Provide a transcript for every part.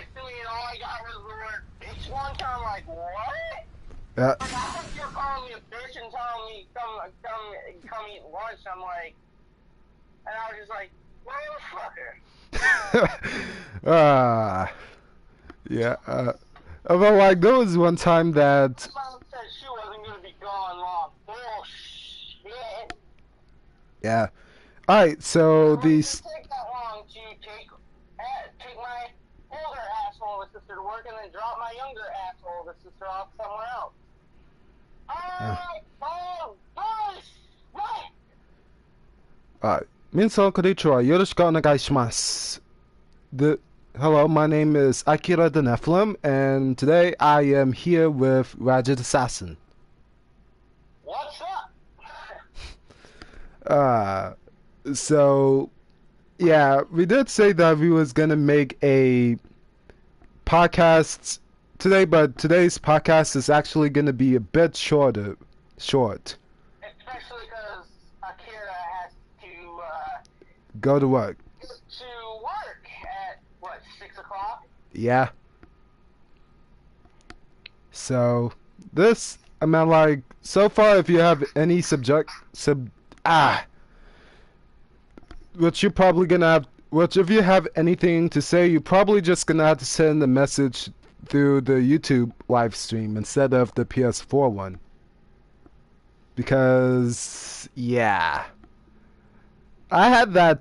next to me and all I got was the word bitch one time. I'm like, what? Yeah. Like, I thought you were calling me a bitch and telling me come eat lunch. I'm like, and I was just like, motherfucker. Yeah. Well, like, there was one time that... Mom said she wasn't going to be gone long. Bullshit. Yeah. Alright, so these... It didn't take that long to take my older asshole sister to work and then drop my younger asshole sister off somewhere else. Alright, Alright. 皆さん、こんにちは。よろしくお願いします。Hello, my name is Akirathenephilim, and today I am here with Ragid Assassin. What's up? So, yeah, we did say that we was gonna make a podcast today, but today's podcast is actually gonna be a bit short. Especially because Akira has to go to work. What, 6 o'clock? Yeah. So, this, I mean, like, so far, if you have any which you're probably gonna have, which if you have anything to say, you're probably just gonna have to send a message through the YouTube live stream instead of the PS4 one. Because, yeah. I had to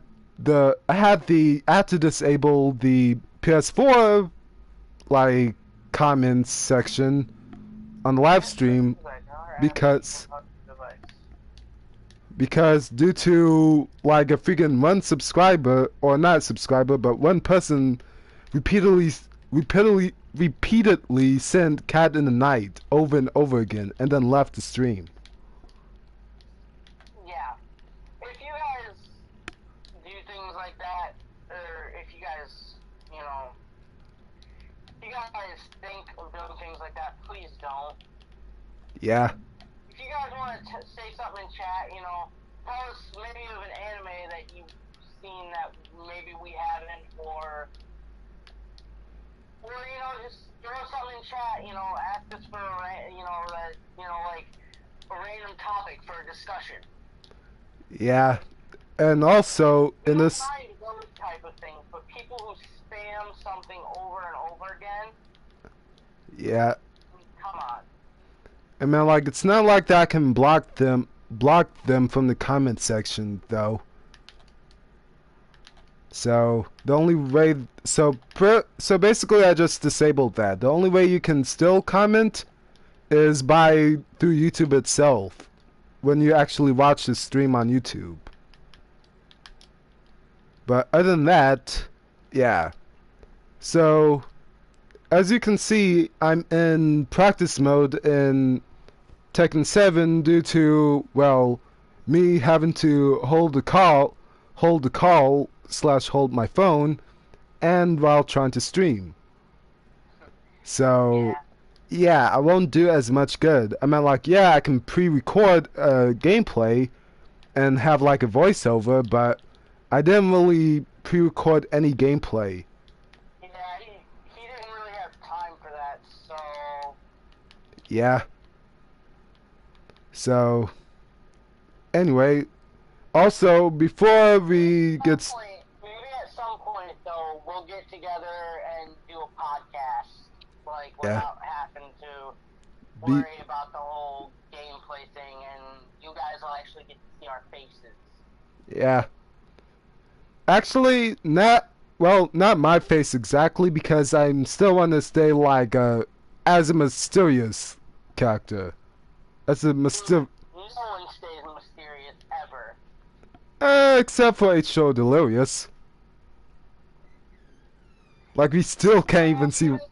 disable the PS4 like comments section on the live stream because due to like a freaking one subscriber, or not subscriber, but one person repeatedly sent Cat in the Night over and over again and then left the stream. Things like that, please don't. Yeah. If you guys want to say something in chat, tell us maybe of an anime that you've seen that maybe we haven't, or just throw something in chat, ask us for like a random topic for a discussion. Yeah. And also in this those type of things, but people who spam something over and over again. Yeah. Come on. I mean, like, it's not like that I can block them from the comment section, though. So, the only way... So basically, I just disabled that. The only way you can still comment is through YouTube itself, when you actually watch the stream on YouTube. But other than that, yeah. So... as you can see, I'm in practice mode in Tekken 7 due to, well, me having to hold the call / hold my phone, and while trying to stream. So, yeah, I won't do as much good. I mean, like, yeah, I can pre-record gameplay and have, like, a voiceover, but I didn't really pre-record any gameplay. Yeah. So, anyway, also, before we get... Maybe at some point, though, we'll get together and do a podcast, like, without having to worry about the whole gameplay thing, and you guys will actually get to see our faces. Yeah. Actually, not my face exactly, because I'm still want to stay, like, as a mysterious character. As a mysterious... No one stays mysterious ever. Except for H.O. Delirious. Like, we still can't even see... Delirious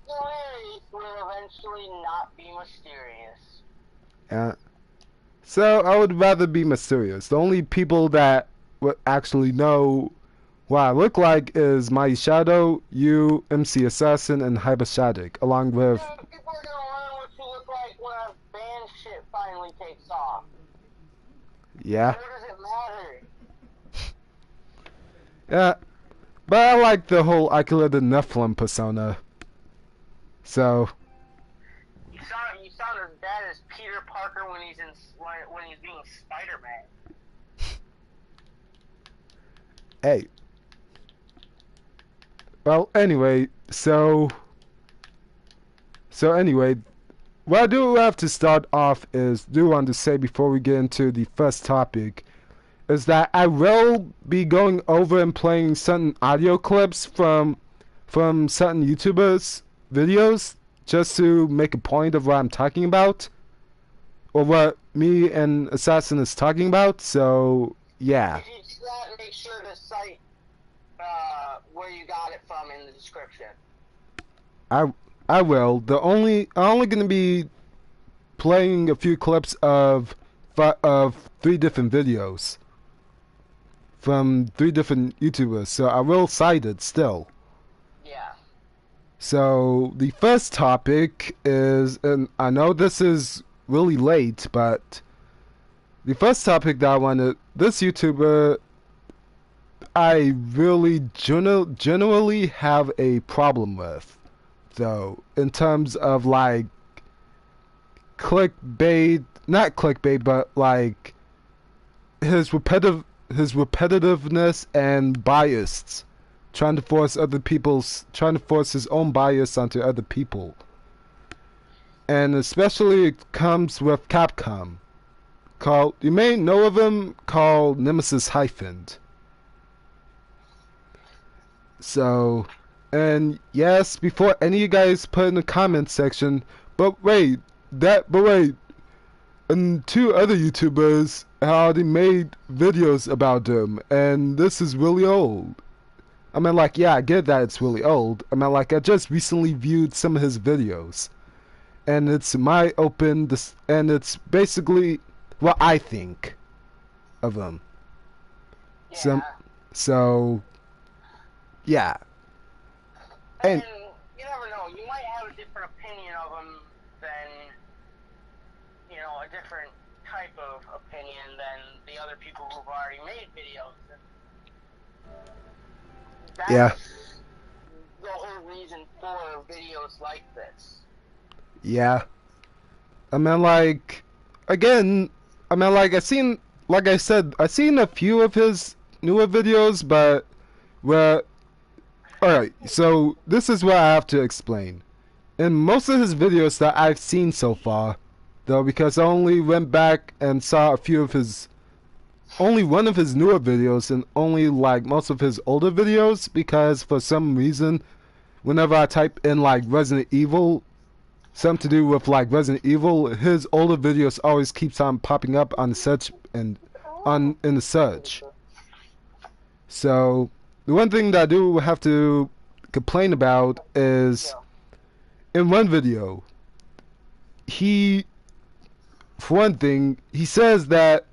will eventually not be mysterious. Yeah. So, I would rather be mysterious. The only people that would actually know what I look like is my Shadow, you, MC Assassin, and Hyper Shadik, along with... People are gonna learn what you look like when our band shit finally takes off. Yeah. What does it matter? Yeah. But I like the whole Akirathenephilim persona. So You sound as bad as Peter Parker when he's being Spider-Man. Hey. Well, anyway, so anyway, what I do have to start off is want to say before we get into the first topic is that I will be going over and playing certain audio clips from certain YouTubers' videos just to make a point of what I'm talking about or what me and Assassin is talking about. So yeah. If you do that, make sure to cite where you got it from in the description. I will. I'm only gonna be playing a few clips of 3 different videos from 3 different YouTubers, so I will cite it still. Yeah. So the first topic is, and I know this is really late, but the first topic that I wanted, this YouTuber, I really generally have a problem with, though, in terms of like clickbait, not clickbait, but like his repetitiveness and bias, trying to force his own bias onto other people, and especially it comes with Capcom. You may know of him, called Nemesis Hyphen. So, and yes, before any of you guys put in the comment section, but wait, and 2 other YouTubers already made videos about them, and this is really old. I mean, like, yeah, I get that it's really old. I mean, like, I just recently viewed some of his videos, and it's and it's basically what I think of him. Yeah. So, yeah. And you never know, you might have a different opinion of him than, a different type of opinion than the other people who've already made videos. That's the whole reason for videos like this. Yeah. I mean, like, again, I seen a few of his newer videos, but alright, so this is what I have to explain. In most of his videos that I've seen so far, though, because I only went back and saw only one of his newer videos and only like most of his older videos, because for some reason, whenever I type in like Resident Evil, something to do with like Resident Evil, his older videos always keeps on popping up on the search in the search. So the one thing that I do have to complain about is in one video, for one thing, he says that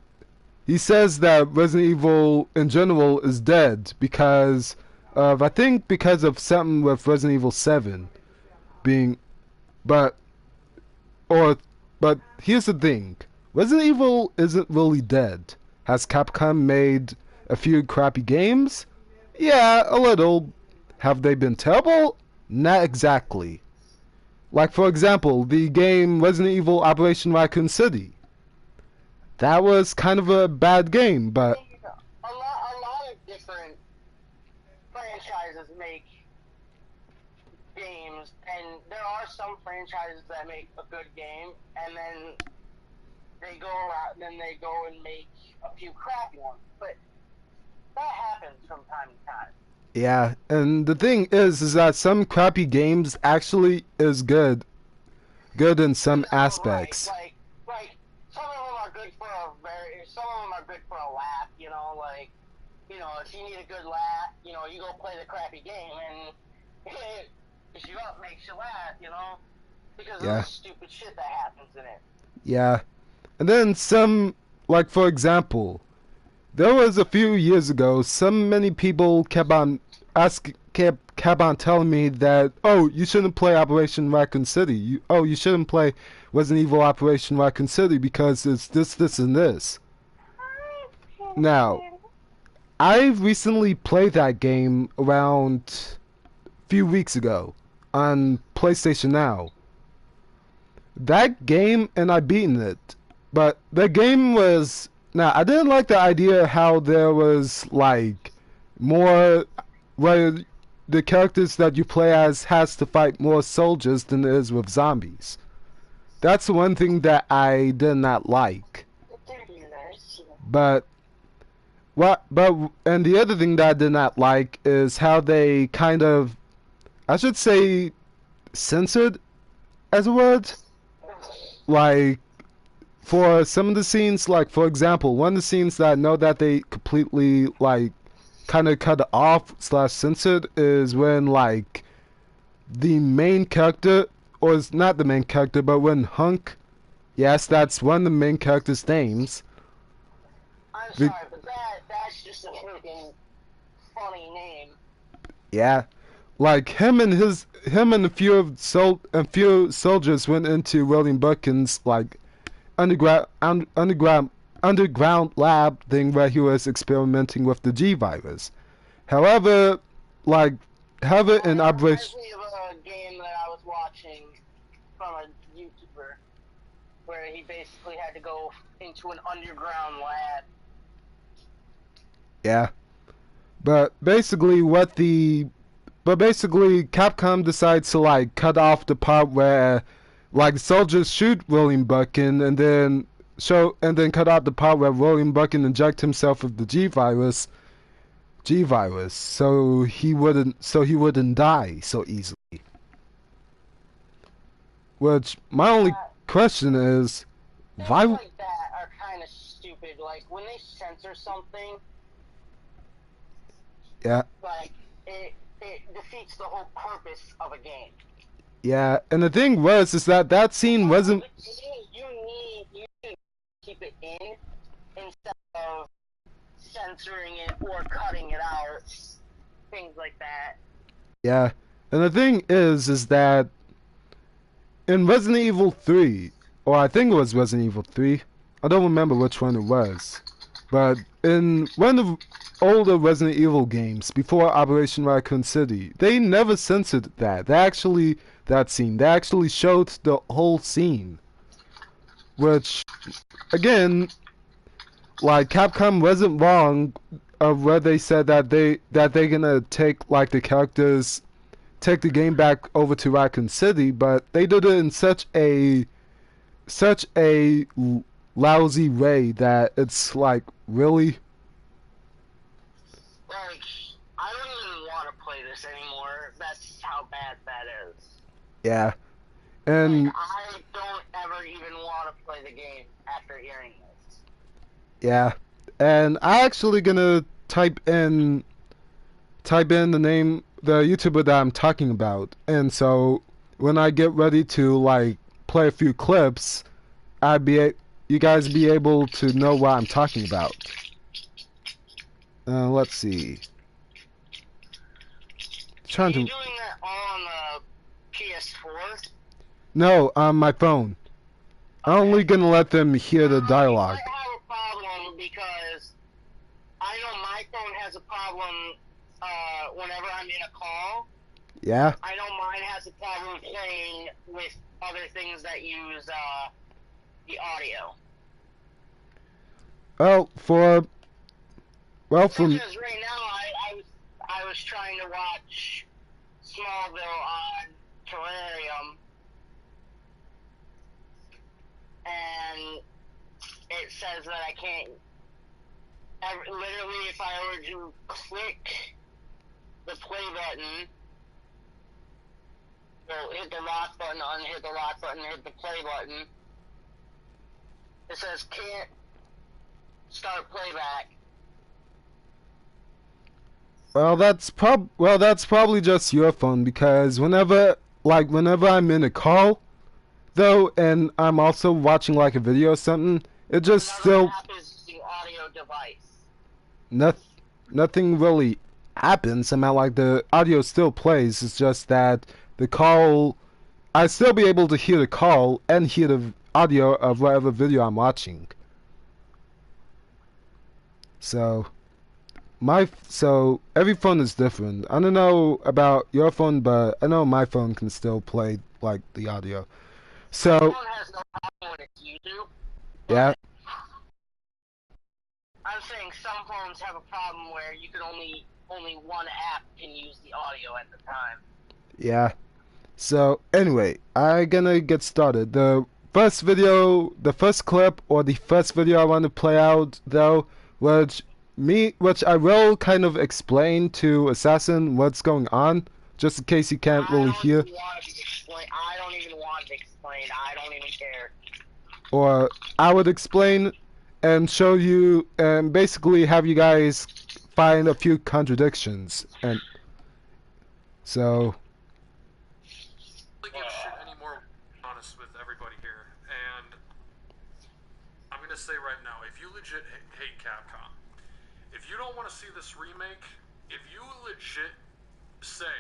Resident Evil in general is dead because of something with Resident Evil 7 being, but here's the thing, Resident Evil isn't really dead. Has Capcom made a few crappy games? Yeah, a little. Have they been terrible? Not exactly. Like, for example, the game Resident Evil Operation Raccoon City. That was kind of a bad game, but a lot of different franchises make games, and there are some franchises that make a good game, and then they go and make a few crappy ones. But that happens from time to time. yeah, and the thing is that some crappy games actually is good in some aspects. Right, like some of them are good for a laugh, if you need a good laugh, you go play the crappy game, and it picks you up, makes you laugh, because of the stupid shit that happens in it. Yeah, and then some, like for example, there was a few years ago, so many people kept on telling me that, oh, you shouldn't play Operation Raccoon City. You shouldn't play Resident Evil Operation Raccoon City because it's this, and this. Now, I've recently played that game around a few weeks ago on PlayStation Now. That game, and I beaten it, but the game was... Now, I didn't like the idea how there was, like, more... where the characters that you play as has to fight more soldiers than it is with zombies. That's the one thing that I did not like. But... and the other thing that I did not like is how they kind of... I should say... censored, as a word? Like, for some of the scenes, like, for example, one of the scenes that I know that they completely, like, kind of cut off / censored is when, like, the main character, or it's not the main character, but when Hunk, yes, that's one of the main character's names. I'm sorry, but that's just a freaking funny name. Yeah. Like, him and a few soldiers went into William Birkin's, like, underground lab thing where he was experimenting with the G virus. However, like, in Operation... Reminds me of a game that I was watching from a YouTuber where he basically had to go into an underground lab. Yeah. But basically Capcom decides to, like, cut off the part where, like, soldiers shoot William Birkin and then cut out the part where William Birkin inject himself with the G virus, so he wouldn't die so easily. Which my only question is, why? Things like that are kind of stupid. Like when they censor something, yeah, like it defeats the whole purpose of a game. Yeah, and the thing was is that scene wasn't... You should keep it in instead of censoring it or cutting it out. Things like that. Yeah, and the thing is that in Resident Evil 3, or I think it was Resident Evil 3, I don't remember which one it was, but in one of the older Resident Evil games, before Operation Raccoon City, they never censored that. That scene. They actually showed the whole scene. Which, again, like, Capcom wasn't wrong where they said that they're gonna take, like, the characters, take the game back over to Raccoon City, but they did it in such a lousy way that it's like, really? Like, I don't even want to play this anymore. That's how bad that is. Yeah. And... like, I don't ever even want to play the game after hearing this. Yeah. And I'm actually gonna type in the name, the YouTuber that I'm talking about. And so, when I get ready to, like, play a few clips, you guys be able to know what I'm talking about. Let's see. Are you doing that all on the PS4? No, on my phone. Okay. I'm only gonna let them hear the dialogue. I have a problem because I know my phone has a problem whenever I'm in a call. Yeah? I know mine has a problem playing with other things that use the audio. Because right now I was trying to watch Smallville on Terrarium, and it says that I can't. Literally, if I were to click the play button, well, hit the lock button, unhit the lock button, hit the play button, it says can't start playback. Well, that's probably just your phone, because whenever I'm in a call, though, and I'm also watching, like, a video or something, it just still... happens to the audio device. Nothing really happens. I mean, like, the audio still plays. It's just that the call... I still be able to hear the call and hear the audio of whatever video I'm watching. So... so every phone is different. I don't know about your phone, but I know my phone can still play like the audio. So my phone has no problem with its YouTube. Yeah. I'm saying some phones have a problem where you can only one app can use the audio at the time. Yeah. So anyway, I'm gonna get started. The first clip, or the first video I want to play out though, which I will kind of explain to Assassin what's going on, just in case you can't really hear. I don't even want to explain. I don't even care. Or I would explain and show you and basically have you guys find a few contradictions. And so give shit any more honest with everybody here, and I'm gonna say right now, if you legit hate Capcom, if you don't want to see this remake, if you legit say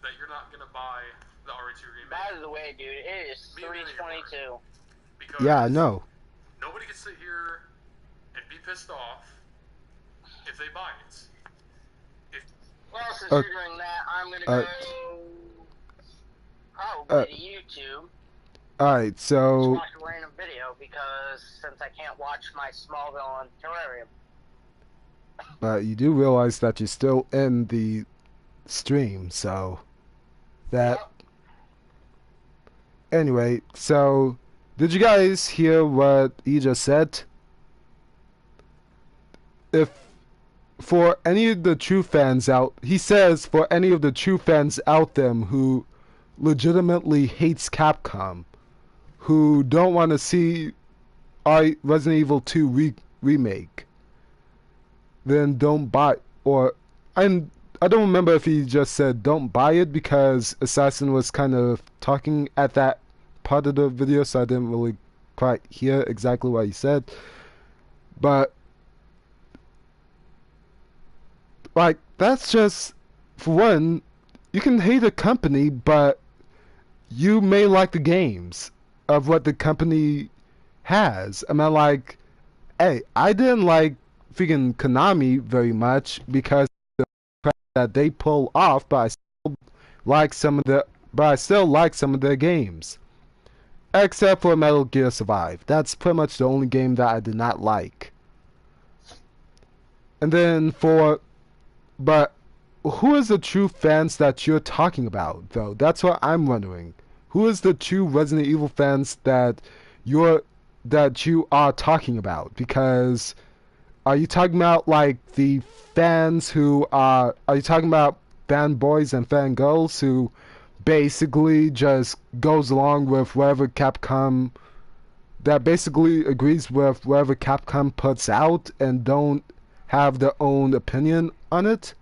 that you're not gonna buy the RE2 remake, by the way, dude, it is 322. Yeah, I know. Nobody can sit here and be pissed off if they buy it. Well, since you're doing that, I'm gonna go probably to YouTube. Alright, so watch a random video, because since I can't watch my Smallville on Terrarium. But you do realize that you're still in the stream, so that. Yep. Anyway, so did you guys hear what he just said? For any of the true fans out, he says, for any of the true fans out there who legitimately hates Capcom, who don't want to see Resident Evil 2 remake, then don't buy. Or I don't remember if he just said don't buy it, because Assassin was kind of talking at that part of the video, so I didn't really quite hear exactly what he said. But like, that's just, for one, you can hate a company, but you may like the games of what the company has. I mean, like, hey, I didn't like freaking Konami very much because of the crap that they pull off, but I still like some of their games. Except for Metal Gear Survive. That's pretty much the only game that I did not like. And then but who is the true fans that you're talking about, though? That's what I'm wondering. Who is the true Resident Evil fans that you are talking about? Because are you talking about like the fans who are you talking about fanboys and fangirls who basically just goes along with whatever Capcom, that basically agrees with whatever Capcom puts out and don't have their own opinion on it?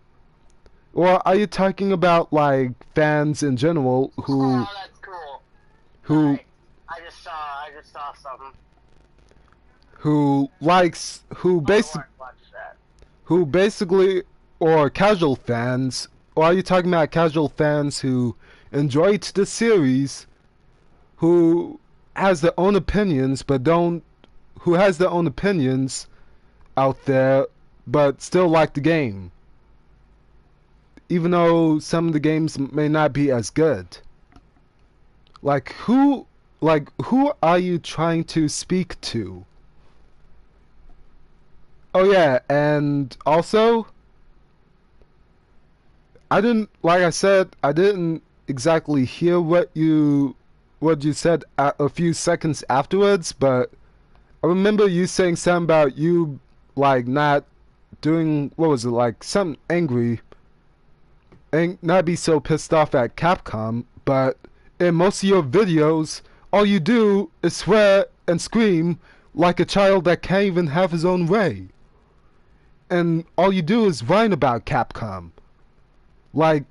Or are you talking about like fans in general who that's cool. who I just saw something. who basically, or casual fans, or are you talking about casual fans who enjoyed the series, who has their own opinions out there, but still like the game, even though some of the games may not be as good? Like who are you trying to speak to? Oh yeah, and also, I didn't exactly hear what you said a few seconds afterwards, but I remember you saying something about you like not doing, what was it, like something angry and not be so pissed off at Capcom, but in most of your videos all you do is swear and scream like a child that can't even have his own way. And all you do is whine about Capcom. Like,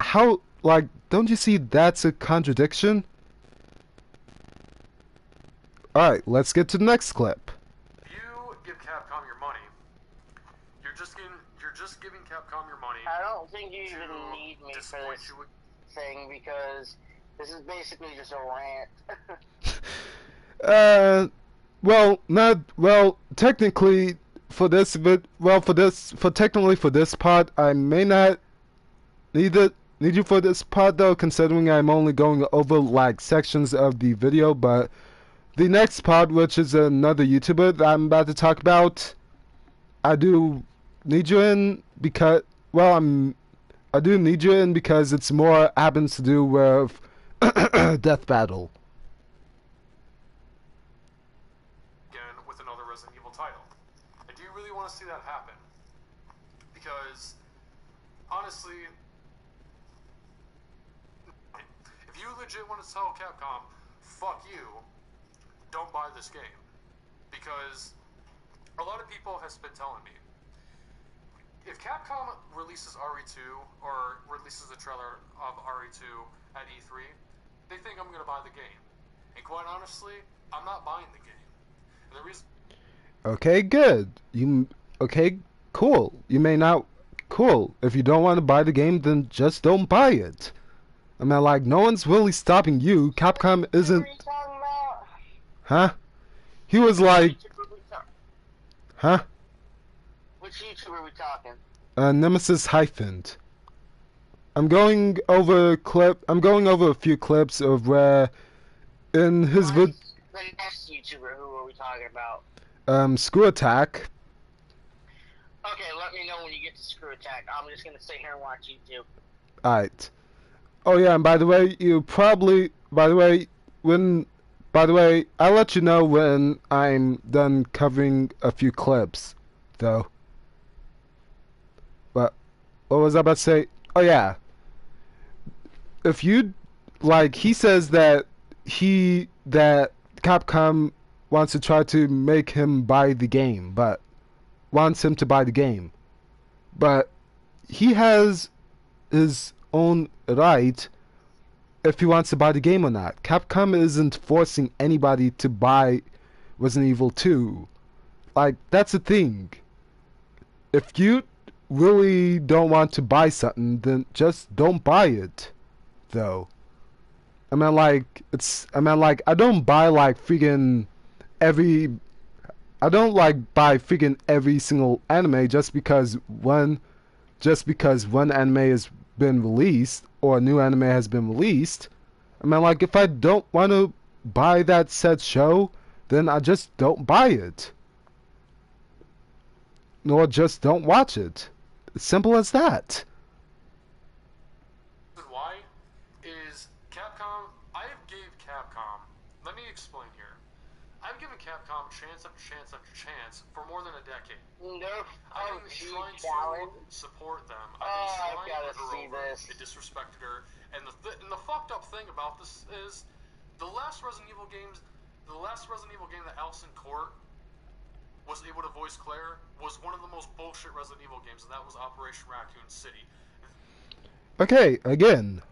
how, like, don't you see that's a contradiction? Alright, let's get to the next clip. You give Capcom your money. You're just giving Capcom your money. I don't think you even need me for this thing, because this is basically just a rant. Well, technically, for this technically for this part, I may not need you for this part though, considering I'm only going over like sections of the video. But the next part, which is another YouTuber that I'm about to talk about, I do need you in because, well, I do need you in because it's more happens to do with Death Battle. Again, with another Resident Evil title. And do you really want to see that happen? Because, honestly, if you legit want to tell Capcom, fuck you, don't buy this game. Because a lot of people has been telling me, if Capcom releases RE2 or releases a trailer of RE2 at E3, they think I'm going to buy the game. And quite honestly, I'm not buying the game. And the reason... Okay, good. Okay, cool. You may not... Cool. If you don't want to buy the game, then just don't buy it. I mean, like, no one's really stopping you. Capcom isn't... What are you talking about? Huh? He was like... Huh? Which YouTuber are we talking? Nemesis Hyphant. I'm going over a few clips of where in his The next YouTuber, who are we talking about? Screw Attack. Okay, let me know when you get to Screw Attack. I'm just gonna sit here and watch YouTube. Alright. Oh yeah, and by the way, I'll let you know when I'm done covering a few clips, though. But, what was I about to say? Oh yeah. If you, like, he says that Capcom wants to try to make him buy the game, wants him to buy the game. But, he has his own right if he wants to buy the game or not. Capcom isn't forcing anybody to buy Resident Evil 2. Like, that's the thing. If you really don't want to buy something, then just don't buy it, though. I mean, like, I don't buy, like, freaking buy freaking every single anime just because one anime has been released or a new anime has been released. I mean, like, if I don't want to buy that said show, then I just don't buy it. Nor just don't watch it. As simple as that. Why is Capcom... I have gave Capcom... Let me explain here. I've given Capcom chance after chance after chance for more than a decade. Nerf I've been trying to support them. I've been trying to put her over. It disrespected her. And the fucked up thing about this is the last Resident Evil game that Alison Court was able to voice Claire was one of the most bullshit Resident Evil games, and that was Operation Raccoon City. Okay, again,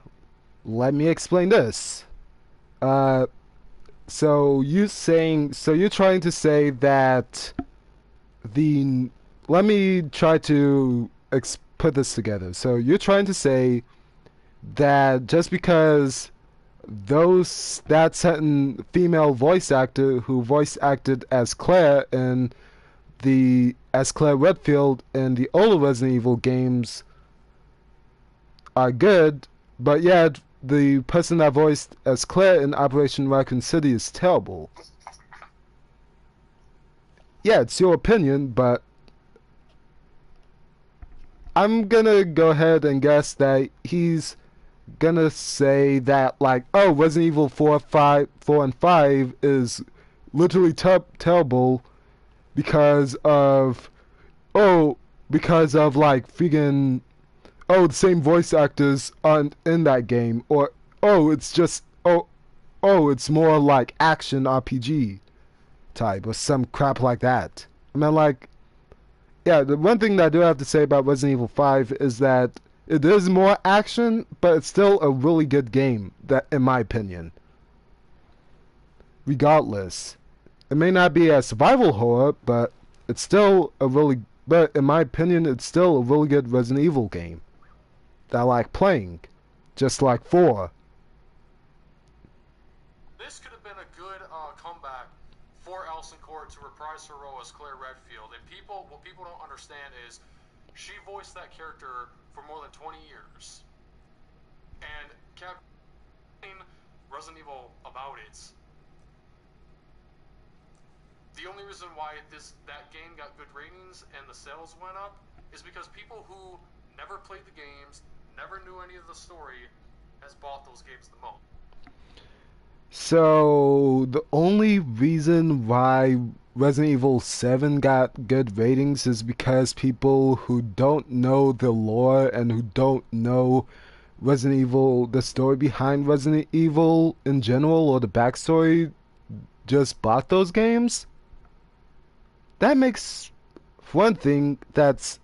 let me explain this. So you're trying to say that let me try to put this together. So you're trying to say that just because that certain female voice actor who voice acted as Claire as Claire Redfield in the older Resident Evil games are good, but yet the person that voiced as Claire in Operation Raccoon City is terrible. Yeah, it's your opinion, but I'm gonna go ahead and guess that he's gonna say that, like, oh, Resident Evil 4 and 5 is literally terrible because of like freaking the same voice actors aren't in that game, or it's more like action RPG type or some crap like that. I mean, like, yeah, the one thing that I do have to say about Resident Evil 5 is that it is more action, but it's still a really good game, that in my opinion. Regardless, it may not be a survival horror, but it's still but in my opinion, it's still a really good Resident Evil game that I like playing, just like 4. This could have been a good comeback for Alison Court to reprise her role as Claire Redfield. And what people don't understand is she voiced that character for more than 20 years. And Captain Resident Evil about it. The only reason why that game got good ratings and the sales went up is because people who never played the games, never knew any of the story, has bought those games the most. So the only reason why Resident Evil 7 got good ratings is because people who don't know the lore and who don't know Resident Evil, the story behind Resident Evil in general, or the backstory, just bought those games? That makes one thing that's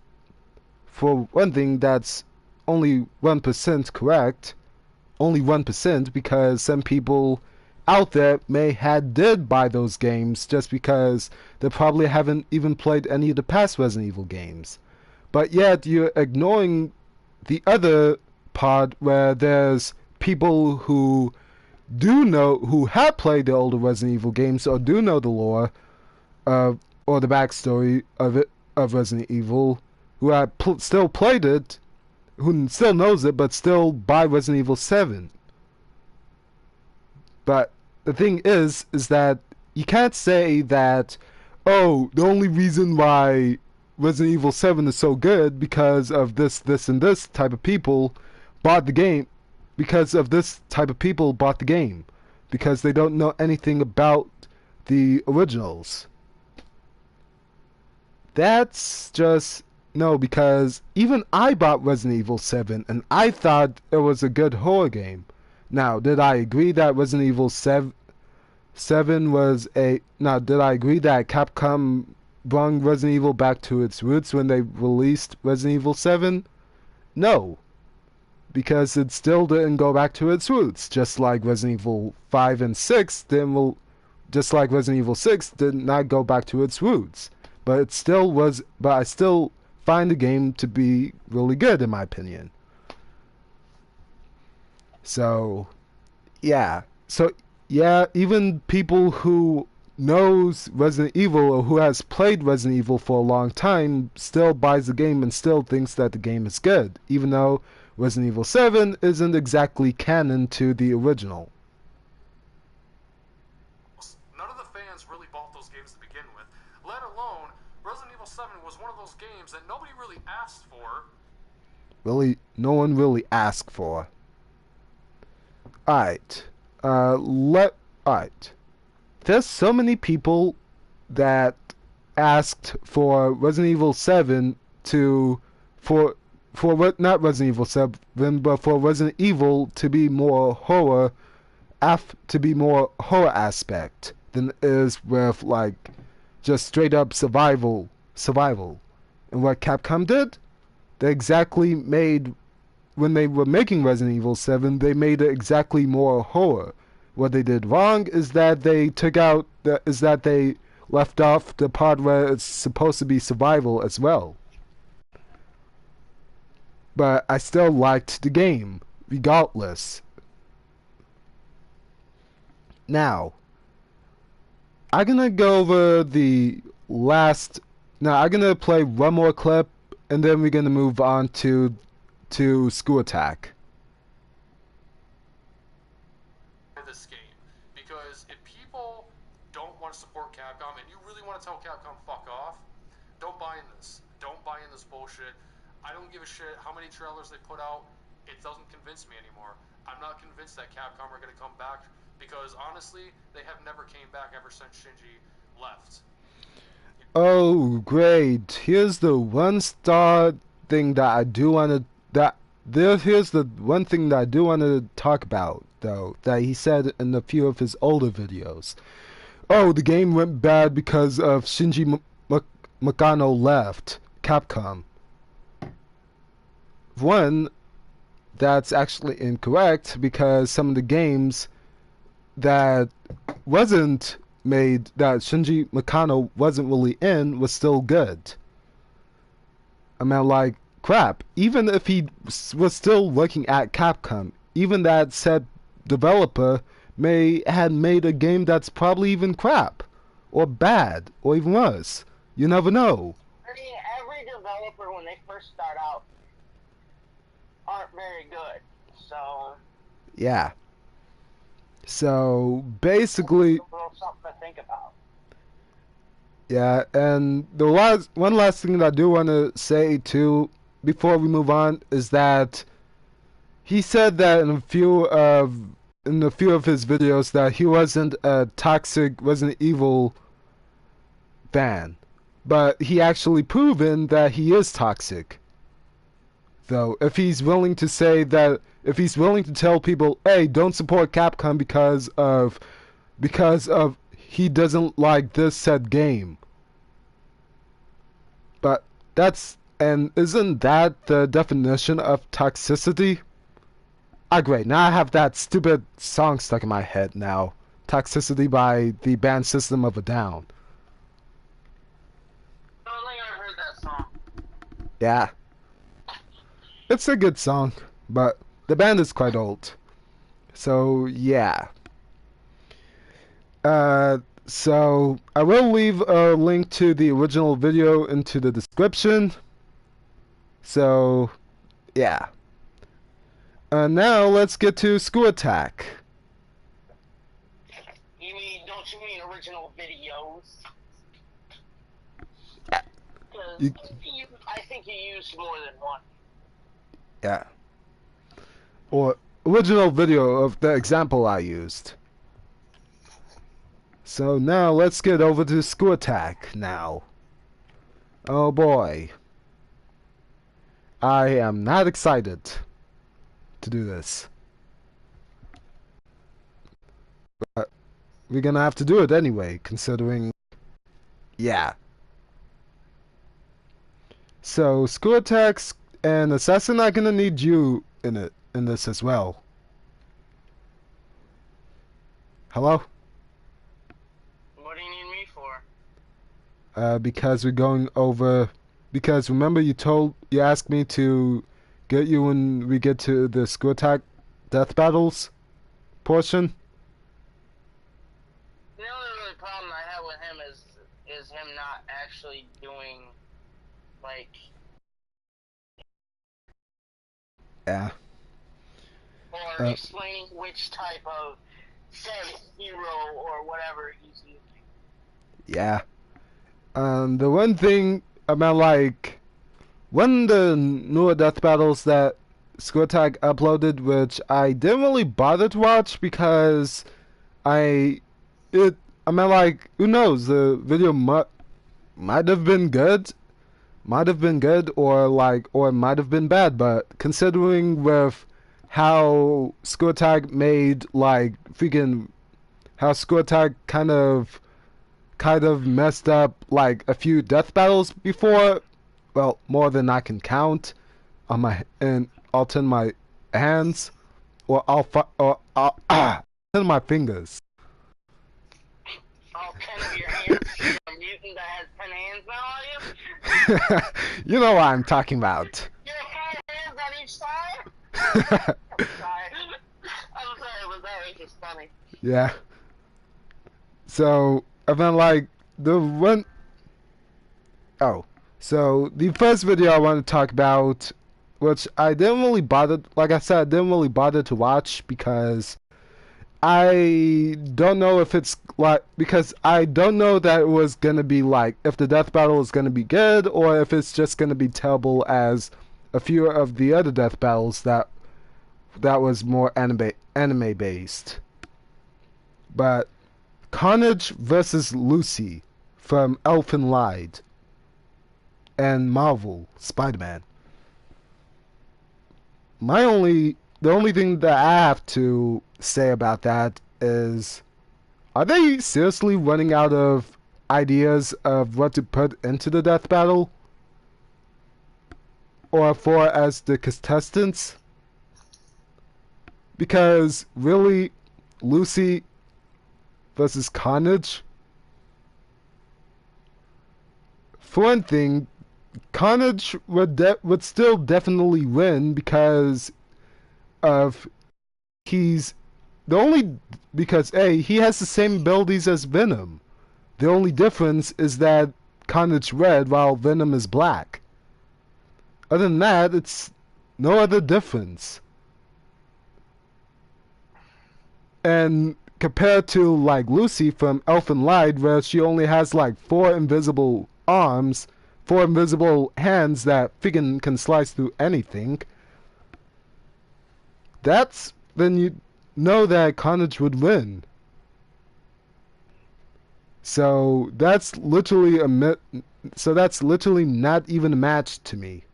only 1% correct. Only 1%, because some people out there did buy those games just because they probably haven't even played any of the past Resident Evil games. But yet you're ignoring the other part where there's people who have played the older Resident Evil games or do know the lore or the backstory of Resident Evil, who have still played it, who still knows it, but still buy Resident Evil 7. But the thing is that you can't say that, oh, the only reason why Resident Evil 7 is so good because of this, and this type of people bought the game, because they don't know anything about the originals. That's just... No, because even I bought Resident Evil 7, and I thought it was a good horror game. Now, did I agree that Resident Evil 7 was a... Now, did I agree that Capcom brought Resident Evil back to its roots when they released Resident Evil 7? No. Because it still didn't go back to its roots, just like Resident Evil 5 and 6 just like Resident Evil 6 did not go back to its roots. But it still was... But I still find the game to be really good, in my opinion. So, yeah. Even people who knows Resident Evil or who has played Resident Evil for a long time still buys the game and still thinks that the game is good, even though Resident Evil 7 isn't exactly canon to the original. None of the fans really bought those games to begin with, let alone Resident Evil 7 was one of those games that nobody really asked for. Really, no one really asked for. Alright. Alright. There's so many people that asked for Resident Evil 7 not Resident Evil 7, but for Resident Evil to be more horror aspect than it is with, like, just straight up survival. And what Capcom did, they exactly made, when they were making Resident Evil 7, they made it exactly more horror. What they did wrong is that they left off the part where it's supposed to be survival as well. But I still liked the game, regardless. Now, I'm gonna go over the last... Now, I'm gonna play one more clip, and then we're gonna move on to School Attack. This game, because if people don't want to support Capcom, and you really want to tell Capcom fuck off, don't buy in this. Don't buy in this bullshit. I don't give a shit how many trailers they put out. It doesn't convince me anymore. I'm not convinced that Capcom are going to come back, because honestly, they have never came back ever since Shinji left. Oh, great. Here's the one thing that I do want to... Here's the one thing that I do want to talk about, though, that he said in a few of his older videos. Oh, the game went bad because of Shinji Mikano left Capcom. One, that's actually incorrect, because some of the games that Shinji Mikano wasn't really in was still good. I mean, like, crap, even if he was still working at Capcom, even that said developer had made a game that's probably even crap. or bad, or even worse. You never know. I mean, every developer, when they first start out, aren't very good, so... Yeah. So, basically... something to think about. Yeah, and the one last thing that I do want to say, too, before we move on, is that he said that in a few of his videos that he wasn't a toxic Resident Evil fan. But he actually proven that he is toxic. Though, if he's willing to say that, if he's willing to tell people, hey, don't support Capcom because of he doesn't like this said game. But and isn't that the definition of toxicity? Ah, great, now I have that stupid song stuck in my head now. Toxicity by the band System of a Down. I don't think I've heard that song. Yeah. It's a good song, but the band is quite old. So, yeah. So, I will leave a link to the original video into the description. So, yeah. Now, let's get to School Attack. Don't you mean original videos? I think you used more than one. Yeah. Or original video of the example I used. So now let's get over to School Attack now. Oh boy. I am not excited to do this. But we're gonna have to do it anyway, considering... Yeah. So, School Attacks and Assassin are gonna need you in this as well. Hello? What do you need me for? Because we're going over... Because remember you asked me to get you when we get to the School Attack Death Battles portion? The only really problem I have with him is him not actually doing, like... Yeah. Or explaining which type of said hero or whatever he's using. Yeah. The one thing about, like, one of the newer death battles that School Attack uploaded, which I didn't really bother to watch because who knows, the video might have been good, or it might have been bad, but considering with how School Attack made, like, how School Attack kind of messed up, like, a few death battles before, well, more than I can count and I'll turn my hands, or I'll turn my fingers. All 10 of your hands? You're a mutant that has 10 hands now, are you? You know what I'm talking about. You have 5 hands on each side? I'm sorry, but that was just funny. Yeah. So, and then, like, so the first video I want to talk about, which I didn't really bother, like I said, I didn't really bother to watch because I don't know if it's like, because I don't know that it was gonna be like, if the death battle is gonna be good, or if it's just gonna be terrible as a few of the other death battles that was more anime based. But Carnage versus Lucy from Elfen Lied and Marvel Spider-Man. The only thing that I have to say about that is, are they seriously running out of ideas of what to put into the death battle? Or for as the contestants? Because really, Lucy versus Carnage? For one thing, Carnage would still definitely win because he has the same abilities as Venom, The only difference is that Carnage red while Venom is black. Other than that, it's no other difference. And compared to like Lucy from Elfen Light, where she only has like 4 invisible arms, 4 invisible hands that freaking can slice through anything, then you know that Carnage would win. So that's literally not even a match to me.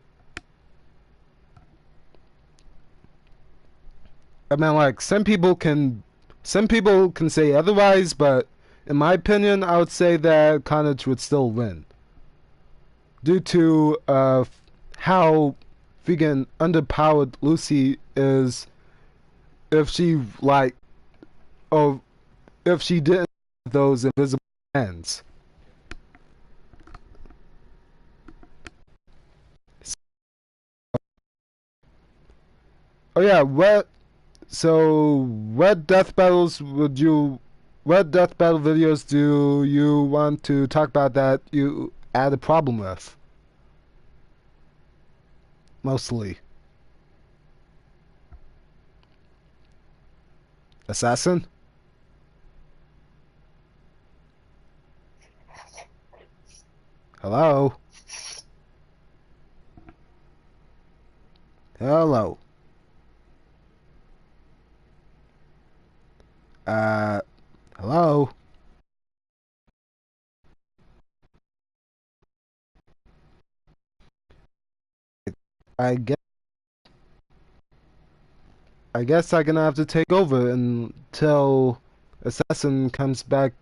I mean, like, some people can say otherwise, but in my opinion, I would say that Carnage would still win. Due to how freaking underpowered Lucy is, if she didn't have those invisible hands. Oh yeah, what death battle videos do you want to talk about that you had a problem with? Mostly. Assassin? Hello? Hello? Hello? I guess I'm gonna have to take over until Assassin comes back.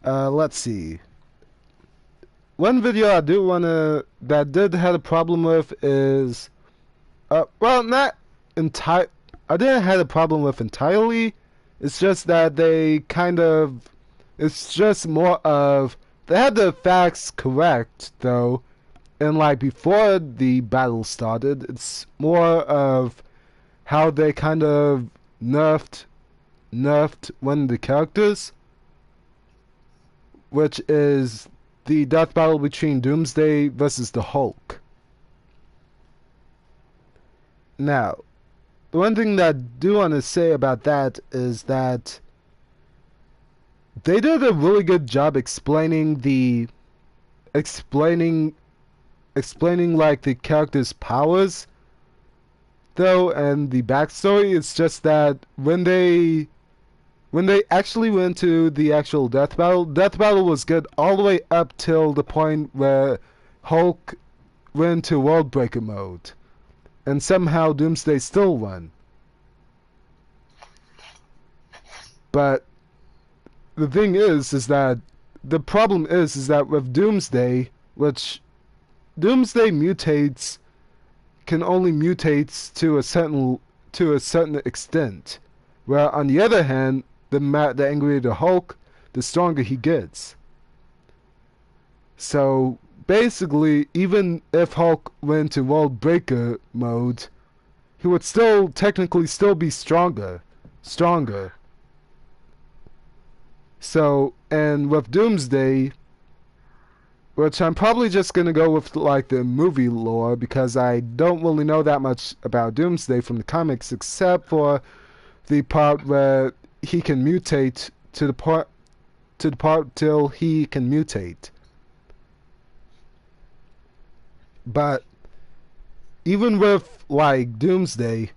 Let's see. One video I that did have a problem with is, well, not entire. I didn't have a problem with entirely. It's just that it's just more of, they had the facts correct though, and like before the battle started, it's more of how they kind of nerfed one of the characters, which is the death battle between Doomsday versus the Hulk. Now, the one thing that I do want to say about that is that they did a really good job explaining like the character's powers though, and the backstory. It's just that when they actually went to the actual death battle was good all the way up till the point where Hulk went to World Breaker mode, and somehow Doomsday still won. But the thing is that the problem is that with Doomsday, which Doomsday can only mutate to a certain extent, where on the other hand, the angrier the Hulk, the stronger he gets. So basically, even if Hulk went to World Breaker mode, he would technically be stronger. So, and with Doomsday, which I'm probably just gonna go with like the movie lore, because I don't really know that much about Doomsday from the comics, except for the part where he can mutate to the part till he can mutate. But even with like Doomsday,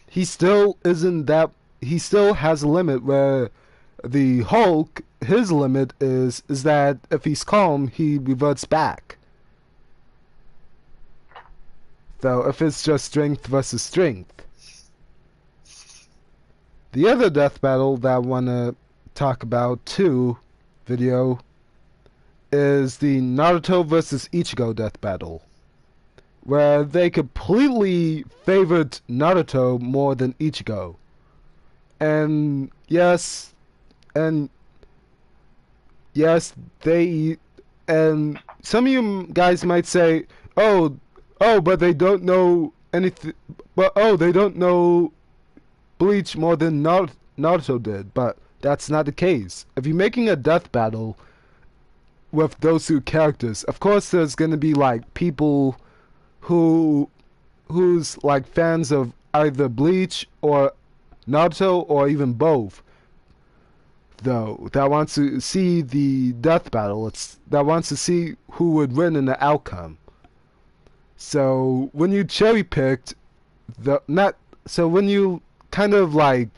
he still has a limit where the Hulk, his limit is that if he's calm, he reverts back. Though if it's just strength versus strength. The other death battle that I want to talk about too, video, is the Naruto versus Ichigo death battle, where they completely favored Naruto more than Ichigo. And yes, and some of you guys might say, oh, but they don't know anything, they don't know Bleach more than Naruto, Naruto did, but that's not the case. If you're making a death battle with those two characters, of course there's gonna be like people who's like fans of either Bleach or Naruto or even both, though, that wants to see the death battle. That wants to see who would win in the outcome. So when you cherry picked when you kind of nerfed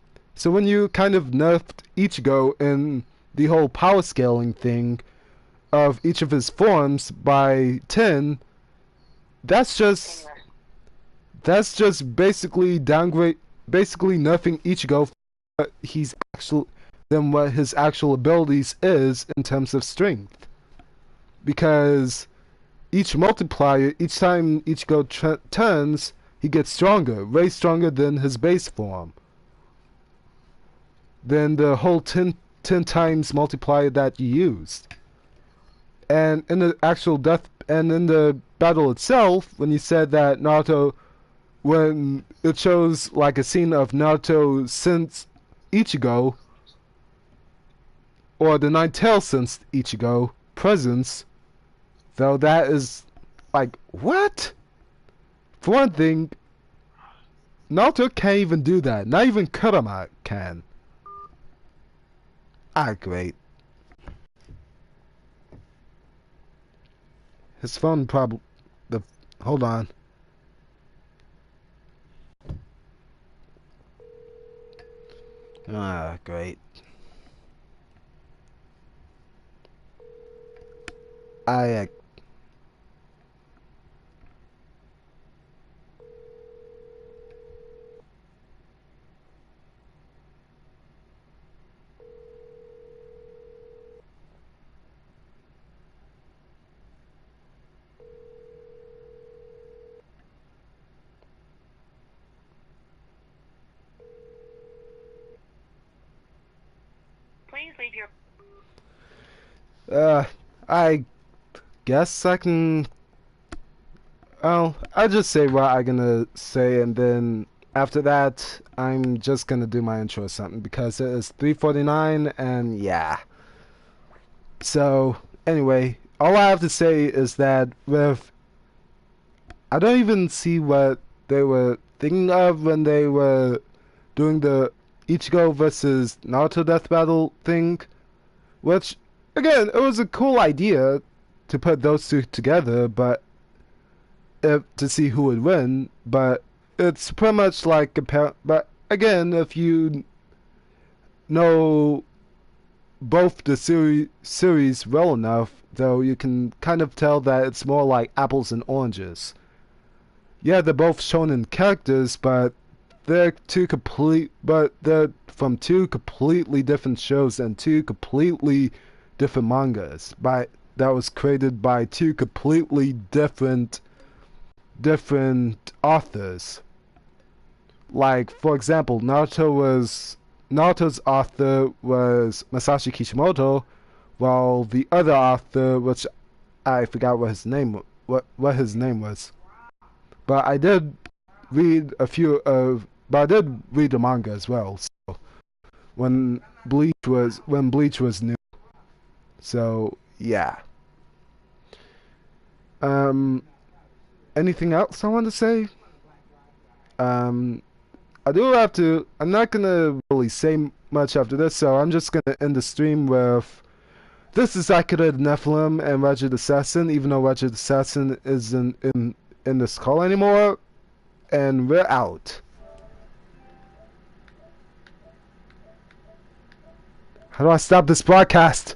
Ichigo in the whole power scaling thing of each of his forms by 10, that's just basically nerfing Ichigo for what his actual abilities is in terms of strength. Because each multiplier, each time Ichigo turns, he gets stronger, way stronger than his base form. Than the whole 10 times multiplier that you used. And in the actual in the battle itself, when you said that Naruto, when it shows like a scene of Naruto since Ichigo, or the Nine Tails since Ichigo presence, though that is like, what? For one thing, Naruto can't even do that. Not even Kurama can. Great. His phone probably... Hold on. Great. Please leave your... I guess I can... Well, I'll just say what I'm gonna say, and then after that, I'm just gonna do my intro or something, because it is 3:49, and yeah. So, anyway, all I have to say is that I don't even see what they were thinking of when they were doing the Ichigo versus Naruto death battle thing, which, again, it was a cool idea to put those two together, but to see who would win, but it's pretty much like but again, if you know both the series well enough, though, you can kind of tell that it's more like apples and oranges. Yeah, they're both shonen characters, but they're from two completely different shows and two completely different mangas that was created by two completely different authors. Like, for example, Naruto's author was Masashi Kishimoto, while the other author, which I forgot what his name was, but I did read the manga as well. So when Bleach was new. So yeah. Anything else I want to say? I'm not gonna really say much after this, so I'm just gonna end the stream with, this is Akirathenephilim and Ragid Assassin, even though Ragid Assassin isn't in this call anymore, and we're out. How do I stop this broadcast?